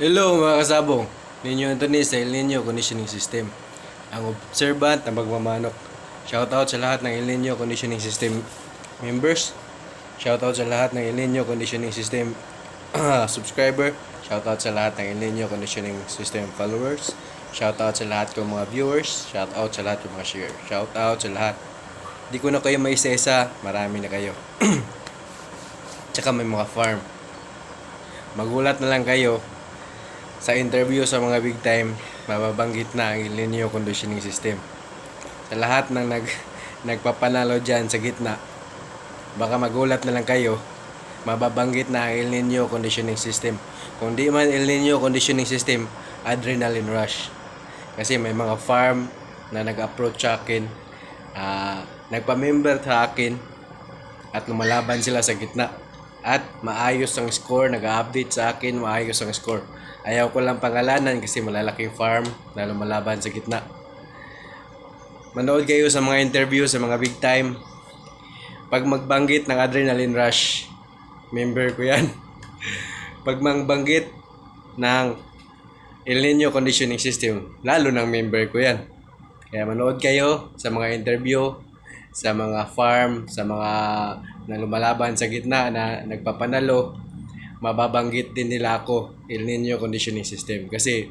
Hello mga kasabong, Ninyo Anthony sa El Nino Conditioning System. Ang observant na magmamanok. Shoutout sa lahat ng El Nino Conditioning System members. Shoutout sa lahat ng El Nino Conditioning System subscriber. Shoutout sa lahat ng El Nino Conditioning System followers. Shoutout sa lahat ng mga viewers. Shoutout sa lahat ng mga share. Shoutout sa lahat. Di ko na kayo maisesa, marami na kayo. Tsaka may mga farm. Magulat na lang kayo sa interview sa mga big time, mababanggit na ang El Nino Conditioning System. Sa lahat ng nagpapanalo dyan sa gitna, baka magulat na lang kayo, mababanggit na ang El Nino Conditioning System. Kung di man El Nino Conditioning System, adrenaline rush. Kasi may mga farm na nag-approach sa akin, nagpa-member sa akin, at lumalaban sila sa gitna. At maayos ang score, nag-update sa akin, maayos ang score. Ayaw ko lang pangalanan kasi malalaking farm na lumalaban sa gitna. Manood kayo sa mga interview sa mga big time. Pag magbanggit ng adrenaline rush, member ko yan. Pag magbanggit ng El Nino Conditioning System, lalo ng member ko yan. Kaya manood kayo sa mga interview, sa mga farm, sa mga na lumalaban sa gitna na nagpapanalo, mababanggit din nila ako, El Nino Conditioning System. Kasi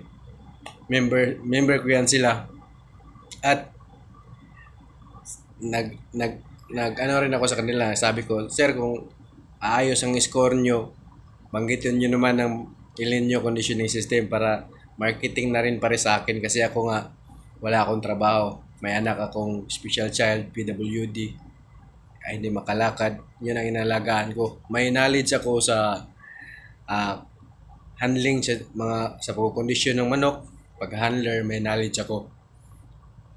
member ko yan sila. At nag ano rin ako sa kanila. Sabi ko, sir, kung aayos ang score nyo, banggitin nyo naman ng El Nino Conditioning System para marketing na rin para sa akin kasi ako nga wala akong trabaho. May anak akong special child, PWD. Ay hindi makalakad. Yun ang inalagaan ko. May knowledge ako sa uh, handling sa mga sa pagkondisyon ng manok. Pag handler, may knowledge ako.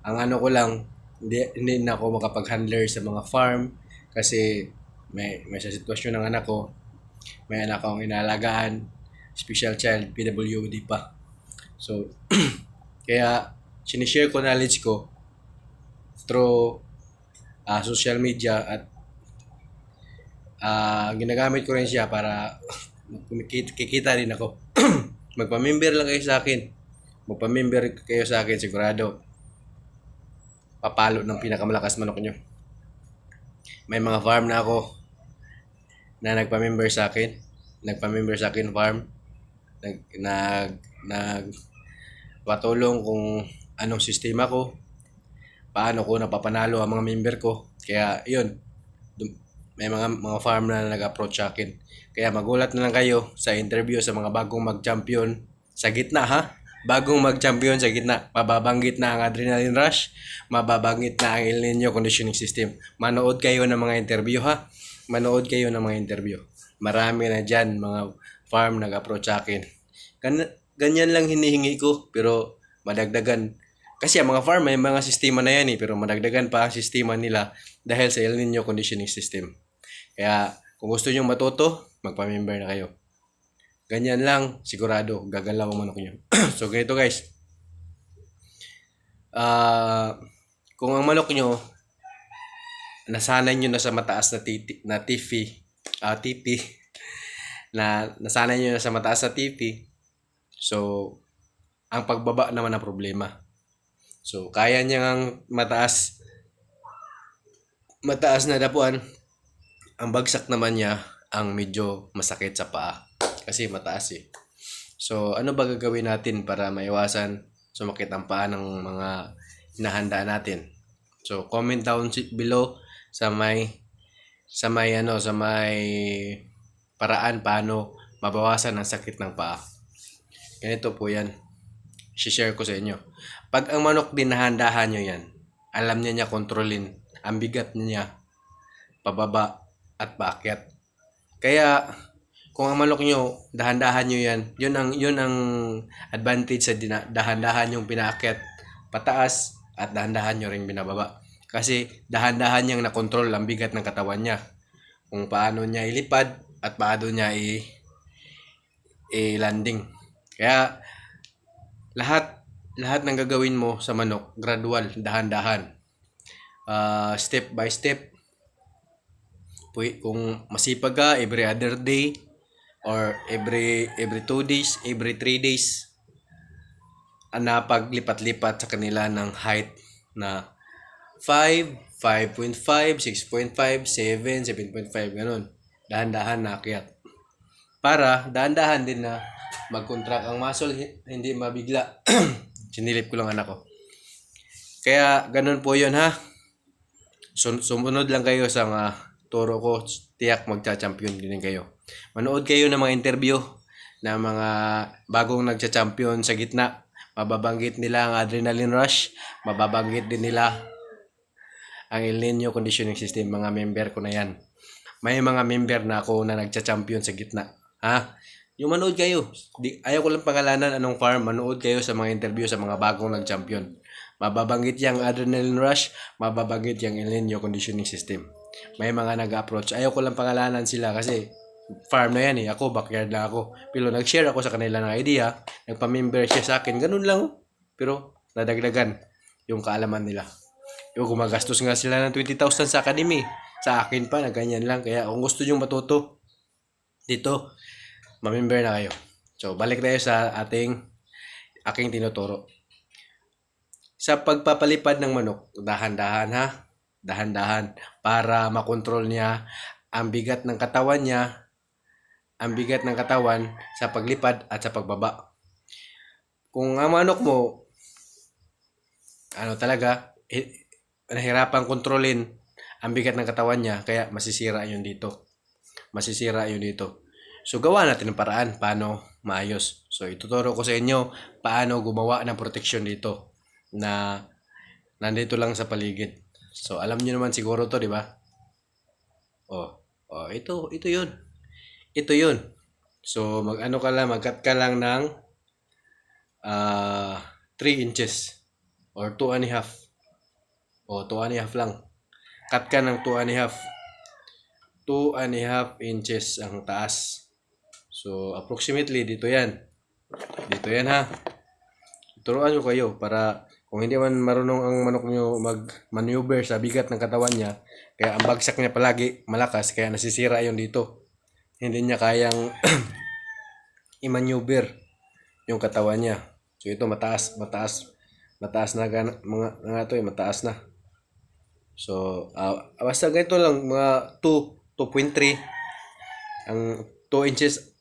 Ang ano ko lang, hindi na ako makapag-handler sa mga farm kasi may sa sitwasyon ng anak ko. May anak akong inalagaan, special child, PWD pa. So, kaya sinishare ko knowledge ko through social media at ginagamit ko rin siya para kikita rin ako. Magpa-member lang kayo sa akin. Magpa-member kayo sa akin sigurado papalo ng pinakamalakas manok nyo. May mga farm na ako na nagpa-member sa akin. Nagpa-member sa akin farm. Nag patulong kung anong sistema ko, paano ko napapanalo ang mga member ko. Kaya yun, may mga farm na nag-approach sa akin. Kaya magulat na lang kayo sa interview sa mga bagong mag-champion sa gitna ha. Bagong mag-champion sa gitna. Mababanggit na ang adrenaline rush. Mababanggit na ang El Nino Conditioning System. Manood kayo ng mga interview ha. Manood kayo ng mga interview. Marami na dyan mga farm nag-approach sa akin. Ganyan lang hinihingi ko pero madagdagan. Kasi ang mga farm may mga sistema na yan pero madagdagan pa ang sistema nila dahil sa El Nino Conditioning System. Kaya kung gusto nyo matuto, magpa-member na kayo. Ganyan lang, sigurado, gagalaw ang manok nyo. So ganito guys, kung ang manok nyo, nasanay nyo na sa mataas na TP, na nasanay nyo na sa mataas na TP, so ang pagbaba naman ang problema. So kaya niya ang mataas na dapuan, ang bagsak naman niya ang medyo masakit sa paa kasi mataas eh. So ano ba gagawin natin para maiwasan sumakit ang paa ng mga hinahanda natin? So comment down below sa may paraan paano mabawasan ang sakit ng paa. Ganito po yan. I-share ko sa inyo. Pag ang manok din nahandahan nyo yan, alam niya kontrolin ang bigat niya pababa at paakyat. Kaya kung ang manok nyo, dahan-dahan nyo yan, yun ang advantage sa dahan-dahan yung pinaakyat pataas at dahan-dahan nyo rin binababa. Kasi dahan-dahan niyang nakontrol ang bigat ng katawan niya. Kung paano niya ilipad at paano niya i-landing. Kaya lahat ng gagawin mo sa manok, gradual, dahan-dahan. Step by step. Kung masipag ka, every other day, or every 2 days, every 3 days na paglipat-lipat sa kanila ng height na 5, 5.5, 6.5, 7, 7.5, ganun. Dahan-dahan na akyat. Para dahan-dahan din na mag-contract ang muscle, hindi mabigla. Sinilip ko lang anak ko. Kaya ganun po yun ha. Sumunod lang kayo sa turo ko, tiyak magcha-champion din kayo. Manood kayo ng mga interview na mga bagong nagcha-champion sa gitna. Mababanggit nila ang adrenaline rush, mababanggit din nila ang El Nino conditioning system. Mga member ko na yan. May mga member na ako na nagcha-champion sa gitna. Ha? Yung manood kayo. Ayaw ko lang pangalanan anong farm. Manood kayo sa mga interview sa mga bagong nag-champion. Mababanggit yung adrenaline rush, mababanggit yung El Nino conditioning system. May mga nag-approach. Ayaw ko lang pangalanan sila kasi farm na yan eh. Ako, backyard na ako. Pero nag-share ako sa kanila ng idea. Nagpa-member siya sa akin. Ganun lang. Pero nadagdagan yung kaalaman nila. Yung gumagastos nga sila ng 20,000 sa academy. Sa akin pa, na ganyan lang. Kaya kung gusto nyo matuto dito, mamember na kayo. So, balik tayo sa aking tinuturo. Sa pagpapalipad ng manok, dahan-dahan ha. Dahan-dahan. Para makontrol niya ang bigat ng katawan niya, ang bigat ng katawan sa paglipad at sa pagbaba. Kung ang manok mo, talaga, nahirapan kontrolin ang bigat ng katawan niya, kaya masisira yun dito. Masisira yun dito. So, gawa natin ng paraan paano maayos. So, ituturo ko sa inyo paano gumawa ng protection dito na nandito lang sa paligid. So, alam niyo naman siguro to, di ba? Ito yun. Ito yun. So, mag-cut ka lang ng 3 inches or 2.5. 2.5 lang. Cut ka ng 2.5. 2.5 inches ang taas. So, approximately, dito yan. Dito yan ha. Turuan nyo kayo para kung hindi man marunong ang manok nyo mag-maneuver sa bigat ng katawan niya, kaya ang bagsak niya palagi malakas, kaya nasisira yun dito. Hindi niya kayang i-maneuver yung katawan niya. So, ito mataas na mataas na. So, basta ganito lang, mga 2.3 ang 2 inches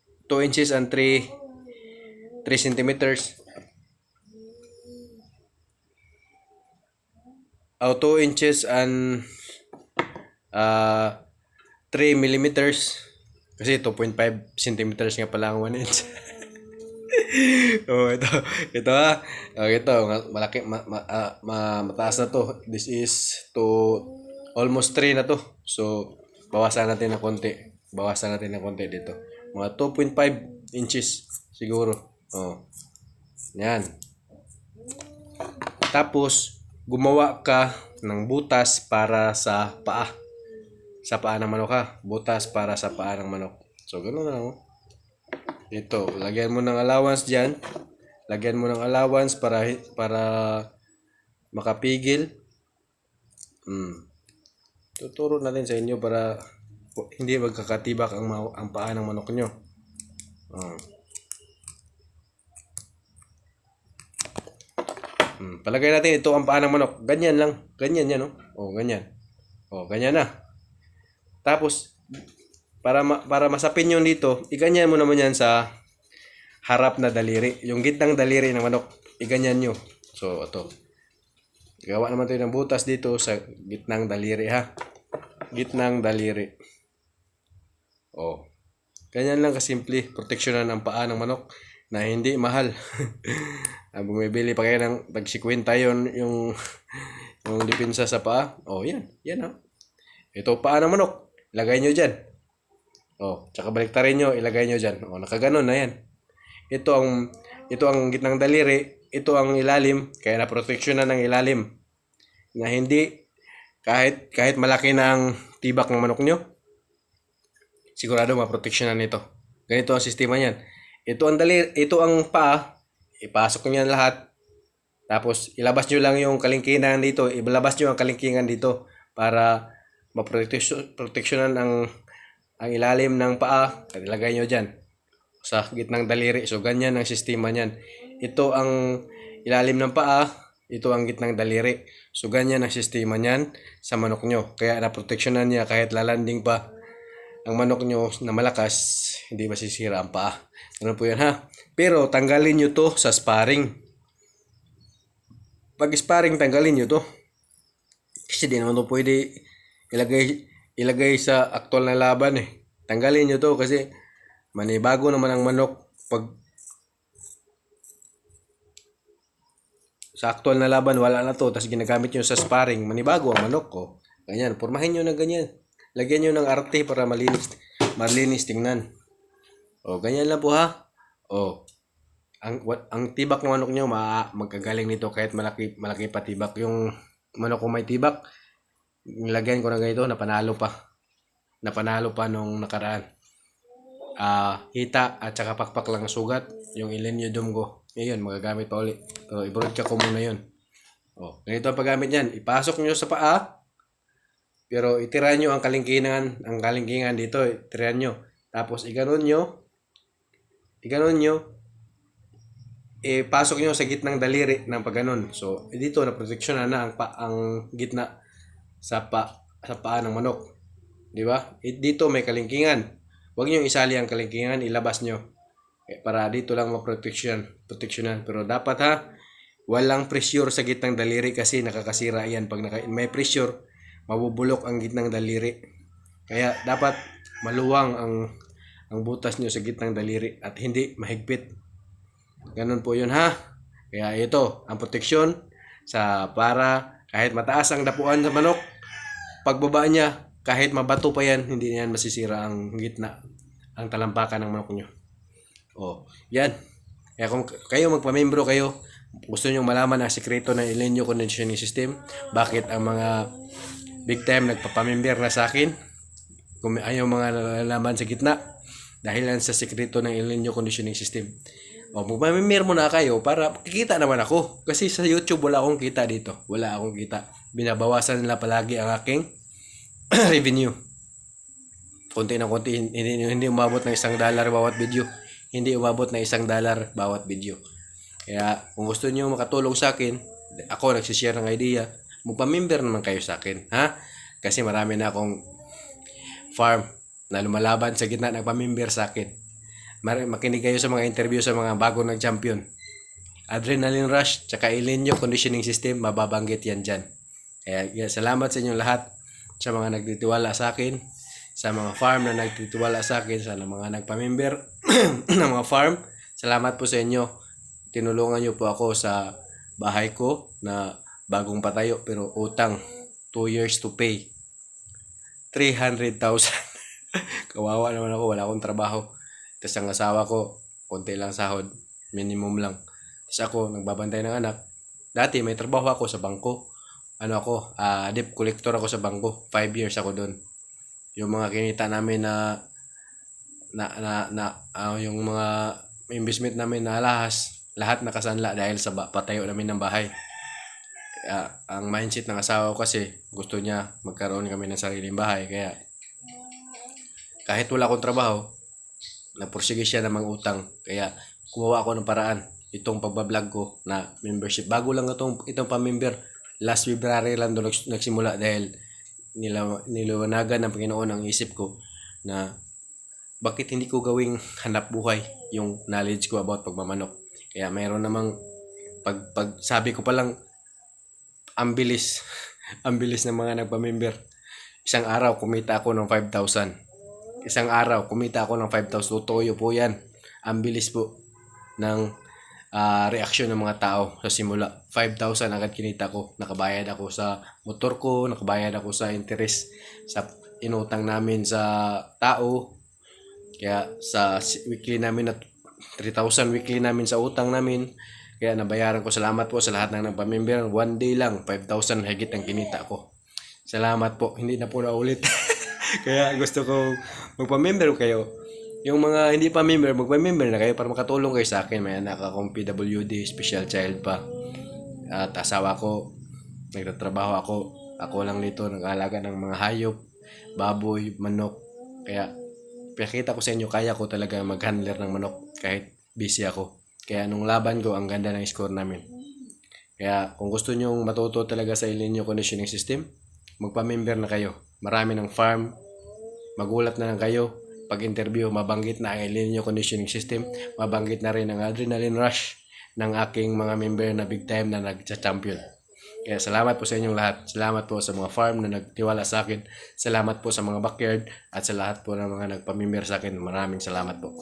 and 3 centimeters. 2 inches and 3 millimeters. Kasi 2.5 centimeters nga pala ang 1 inch. Ito ha. Ito, malaki, mataas na to. This is almost 3 na to. So, bawasan natin ng konti. Dito. Mga 2.5 inches siguro. Yan. Tapos, gumawa ka ng butas para sa paa. Sa paa ng manok ha. Butas para sa paa ng manok. So, gano'n na lang. Ito, lagyan mo ng allowance dyan. Lagyan mo ng allowance para makapigil. Tuturo natin sa inyo para hindi magkakatibak ang paa ng manok nyo. Palagay natin ito ang paa ng manok. Ganyan lang. Ganyan yan, no? Ganyan. Ganyan na. Tapos, para masapin yung dito, iganyan mo naman yan sa harap na daliri. Yung gitnang daliri ng manok, iganyan nyo. So, ito. Gawa naman tayo ng butas dito sa gitnang daliri, ha? Gitnang daliri. Ganyan lang kasimple. Proteksyonan ang paa ng manok na hindi mahal. Bumibili pa kayo ng tag-50 yung depensa sa paa. Yan. Yan, ha? Ito paa ng manok. Ilagay nyo dyan. Tsaka baliktarin nyo, ilagay nyo dyan. Nakaganon na yan. Ito ang gitnang daliri. Ito ang ilalim. Kaya na-proteksyonan ng ilalim. Na hindi, kahit malaki na ang tibak ng manok nyo, sigurado maproteksyonan nito. Ganito ang sistema niyan. Ito ang paa. Ipasok nyo yan lahat. Tapos, ilabas nyo lang yung kalingkingan dito. Ibalabas nyo ang kalingkingan dito para maproteksyonan ang ilalim ng paa. Ilagay nyo dyan. sa gitnang daliri. So ganyan ang sistema niyan. Ito ang ilalim ng paa, ito ang gitnang daliri. So ganyan ang sistema niyan sa manok nyo. Kaya naproteksyonan niya kahit lalanding pa ang manok nyo na malakas, hindi masisira ang paa. Ano po yan ha? Pero tanggalin nyo to sa sparring. Pag sparring, tanggalin nyo to. Kasi di naman to pwede ilagay sa aktual na laban eh. Tanggalin nyo to kasi manibago naman ang manok pag sa aktual na laban wala na to, tapos ginagamit nyo sa sparring, manibago ang manok ko. Ganyan, pormahin nyo na ganyan. Lagyan nyo ng arte para malinis tingnan. O, ganyan lang po ha. O, ang tibak ng manok nyo magkagaling nito kahit malaki pa tibak. Yung manok ko may tibak, nilagyan ko na ganito, napanalo pa nung nakaraan. Hita at saka pakpak lang ang sugat, yung ileniodome ko. Ngayon, magagamit pa ulit. So, i-broadcast ko muna yun. Ganito ang paggamit yan. Ipasok nyo sa paa, pero itira nyo ang kalingkingan dito, itira nyo. Tapos, iganon nyo, ipasok nyo sa gitnang daliri ng pagganon. So, dito, naproteksyonan na ang gitna sa paa ng manok. Di ba? Dito may kalingkingan. Huwag nyo isali ang kalingkingan, ilabas nyo. Para dito lang proteksyonan. Pero dapat ha, walang pressure sa gitnang daliri kasi nakakasira yan. Pag may pressure, mabubulok ang gitnang daliri. Kaya dapat maluwang ang butas nyo sa gitnang daliri at hindi mahigpit. Ganun po yun ha. Kaya ito, ang proteksyon para kahit mataas ang dapuan sa manok, pagbaba niya, kahit mabato pa yan, hindi yan masisira ang gitna, ang talampakan ng manok nyo. Yan. Kaya kung kayo magpamembro kayo, gusto nyo malaman ang sekreto ng Ilenyo Conditioning System, bakit ang mga big time nagpapamember na sa akin, kung ayaw mga nalalaman sa gitna, dahil yan sa sekreto ng Ilenyo Conditioning System. Magpamember muna kayo para kikita naman ako. Kasi sa YouTube wala akong kita dito. Wala akong kita. Binabawasan nila palagi ang aking revenue. Konti na konti. Hindi umabot ng $1 bawat video. Hindi umabot na $1 bawat video. Kaya kung gusto niyo makatulong sa akin, ako nagsishare ng idea, magpa-member naman kayo sa akin, ha? Kasi marami na akong farm na lumalaban sa gitna, nagpa-member sa akin. Makinig kayo sa mga interview sa mga bagong nag-champion. Adrenaline Rush, tsaka Ilenyo Conditioning System, mababanggit yan dyan. Kaya salamat sa inyong lahat, sa mga nagtitiwala sa akin, sa mga farm na nagtitiwala sa akin, sa mga nagpa-member ng mga farm. Salamat po sa inyo. Tinulungan nyo po ako sa bahay ko na bagong patayo pero utang 2 years to pay. 300,000. Kawawa naman ako, wala akong trabaho. Tapos ang asawa ko, konti lang sahod, minimum lang. Tapos ako, nagbabantay ng anak. Dati may trabaho ako sa bangko. Debt collector ako sa bangko. 5 years ako doon. Yung mga kinita namin yung mga investment namin na alahas, lahat nakasanla dahil sa patayo namin ng bahay. Ang mindset ng asawa ko kasi gusto niya magkaroon kami ng sariling bahay. Kaya kahit wala akong trabaho, napursige siya ng mga utang. Kaya gumawa ako ng paraan. Itong pagbablog ko na membership. Bago lang itong pamember. Last February lang doon nagsimula dahil niliwanagan ng Panginoon ang isip ko na bakit hindi ko gawing hanap buhay yung knowledge ko about pagmamanok. Kaya mayroon namang pag sabi ko pa lang, ang bilis ng mga nagpamember. Isang araw kumita ako ng 5,000. Isang araw kumita ako ng 5,000. Tutoyo po yan. Ang bilis po ng reaksyon ng mga tao sa simula. 5,000 agad kinita ko. Nakabayad ako sa motor ko, nakabayad ako sa interest sa inutang namin sa tao. Kaya sa weekly namin na 3,000 weekly namin sa utang namin. Kaya nabayaran ko. Salamat po sa lahat ng nagpamember. One day lang 5,000 higit ang kinita ko. Salamat po. Hindi na po naulit. Kaya gusto ko magpamember kayo. Yung mga hindi pa member, magpa-member na kayo para makatulong kayo sa akin. May anak akong PWD, special child pa. At asawa ko, nagtatrabaho ako. Ako lang dito, nag-aalaga ng mga hayop, baboy, manok. Kaya Pinakita ko sa inyo, kaya ko talaga mag-handler ng manok kahit busy ako. Kaya nung laban ko, ang ganda ng score namin. Kaya kung gusto nyo matuto talaga sa El Nino conditioning system, magpa-member na kayo. Marami ng farm, magulat na lang kayo. Pag-interview, mabanggit na ang El Nino conditioning system, mabanggit na rin ang adrenaline rush ng aking mga member na big time na nagcha-champion. Kaya salamat po sa inyong lahat. Salamat po sa mga farm na nagtiwala sa akin. Salamat po sa mga backyard at sa lahat po ng mga nagpamimir sa akin. Maraming salamat po.